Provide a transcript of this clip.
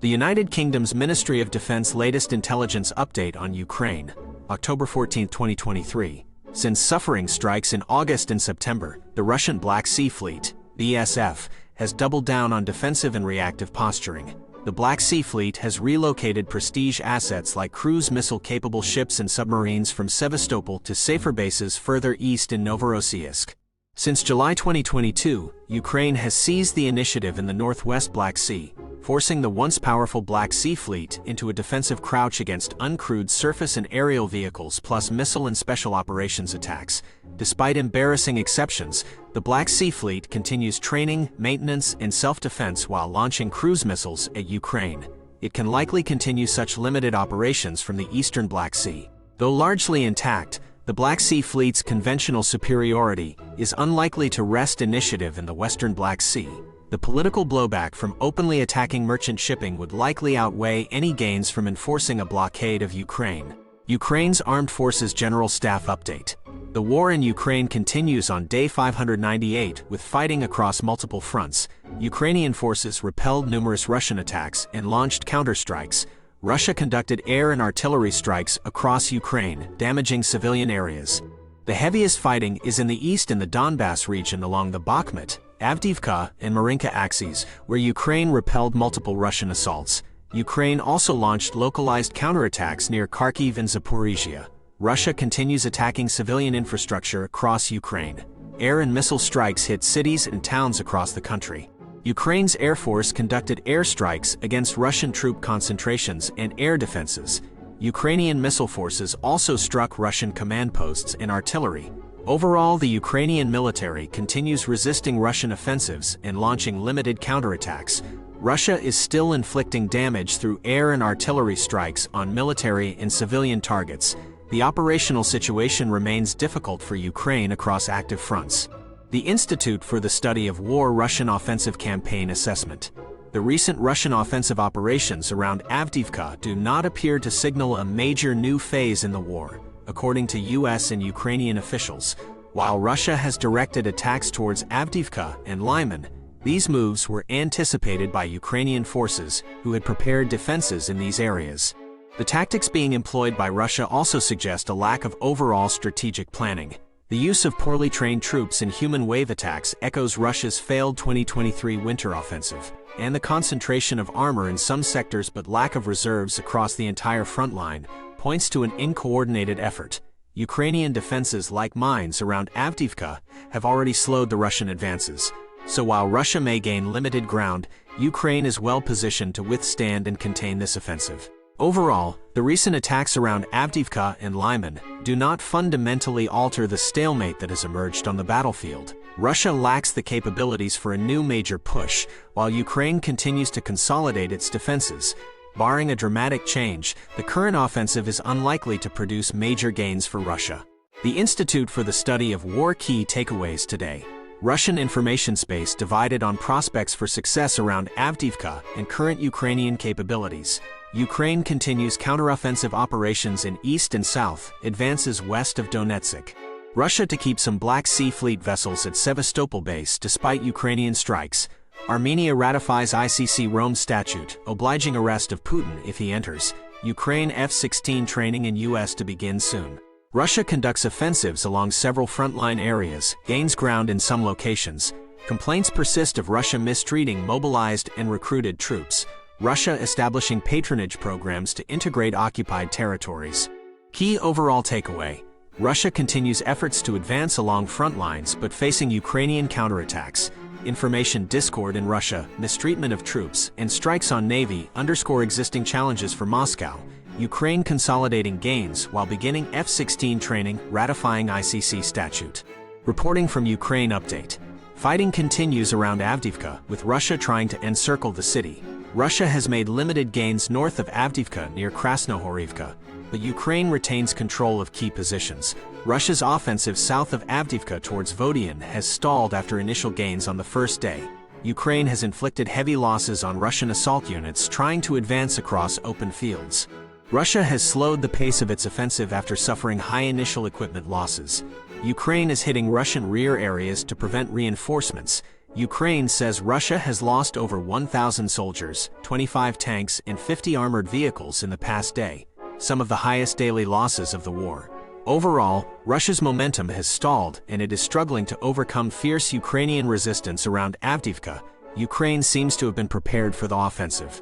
The United Kingdom's Ministry of Defense latest intelligence update on Ukraine, October 14, 2023. Since suffering strikes in August and September, the Russian Black Sea Fleet, BSF, has doubled down on defensive and reactive posturing. The Black Sea Fleet has relocated prestige assets like cruise missile-capable ships and submarines from Sevastopol to safer bases further east in Novorossiysk. Since July 2022, Ukraine has seized the initiative in the northwest Black Sea, forcing the once powerful Black Sea Fleet into a defensive crouch against uncrewed surface and aerial vehicles plus missile and special operations attacks. Despite embarrassing exceptions, the Black Sea Fleet continues training, maintenance, and self-defense while launching cruise missiles at Ukraine. It can likely continue such limited operations from the eastern Black Sea. Though largely intact, the Black Sea Fleet's conventional superiority is unlikely to wrest initiative in the western Black Sea. The political blowback from openly attacking merchant shipping would likely outweigh any gains from enforcing a blockade of Ukraine. Ukraine's Armed Forces General Staff Update. The war in Ukraine continues on day 598 with fighting across multiple fronts. Ukrainian forces repelled numerous Russian attacks and launched counterstrikes. Russia conducted air and artillery strikes across Ukraine, damaging civilian areas. The heaviest fighting is in the east in the Donbass region along the Bakhmut, Avdiivka, and Marinka axes, where Ukraine repelled multiple Russian assaults. Ukraine also launched localized counterattacks near Kharkiv and Zaporizhia. Russia continues attacking civilian infrastructure across Ukraine. Air and missile strikes hit cities and towns across the country. Ukraine's Air Force conducted airstrikes against Russian troop concentrations and air defenses. Ukrainian missile forces also struck Russian command posts and artillery. Overall, the Ukrainian military continues resisting Russian offensives and launching limited counterattacks. Russia is still inflicting damage through air and artillery strikes on military and civilian targets. The operational situation remains difficult for Ukraine across active fronts. The Institute for the Study of War Russian Offensive Campaign Assessment. The recent Russian offensive operations around Avdiivka do not appear to signal a major new phase in the war, according to US and Ukrainian officials. While Russia has directed attacks towards Avdiivka and Lyman, these moves were anticipated by Ukrainian forces who had prepared defenses in these areas. The tactics being employed by Russia also suggest a lack of overall strategic planning. The use of poorly trained troops in human wave attacks echoes Russia's failed 2023 winter offensive, and the concentration of armor in some sectors but lack of reserves across the entire front line points to an uncoordinated effort. Ukrainian defenses like mines around Avdiivka have already slowed the Russian advances. So while Russia may gain limited ground, Ukraine is well positioned to withstand and contain this offensive. Overall, the recent attacks around Avdiivka and Lyman do not fundamentally alter the stalemate that has emerged on the battlefield. Russia lacks the capabilities for a new major push, while Ukraine continues to consolidate its defenses. Barring a dramatic change, the current offensive is unlikely to produce major gains for Russia. The Institute for the Study of War Key Takeaways today. Russian information space divided on prospects for success around Avdiivka and current Ukrainian capabilities. Ukraine continues counteroffensive operations in east and south, advances west of Donetsk. Russia to keep some Black Sea Fleet vessels at Sevastopol base despite Ukrainian strikes. Armenia ratifies ICC Rome Statute, obliging arrest of Putin if he enters. Ukraine F-16 training in US to begin soon. Russia conducts offensives along several frontline areas, gains ground in some locations. Complaints persist of Russia mistreating mobilized and recruited troops. Russia establishing patronage programs to integrate occupied territories. Key overall takeaway. Russia continues efforts to advance along front lines but facing Ukrainian counterattacks. Information discord in Russia, mistreatment of troops, and strikes on Navy underscore existing challenges for Moscow. Ukraine consolidating gains while beginning F-16 training, ratifying ICC statute. Reporting from Ukraine update. Fighting continues around Avdiivka, with Russia trying to encircle the city. Russia has made limited gains north of Avdiivka near Krasnohorivka, but Ukraine retains control of key positions. Russia's offensive south of Avdiivka towards Vodian has stalled after initial gains on the first day. Ukraine has inflicted heavy losses on Russian assault units trying to advance across open fields. Russia has slowed the pace of its offensive after suffering high initial equipment losses. Ukraine is hitting Russian rear areas to prevent reinforcements, Ukraine says Russia has lost over 1,000 soldiers, 25 tanks, and 50 armored vehicles in the past day, some of the highest daily losses of the war. Overall, Russia's momentum has stalled and it is struggling to overcome fierce Ukrainian resistance around Avdiivka. Ukraine seems to have been prepared for the offensive.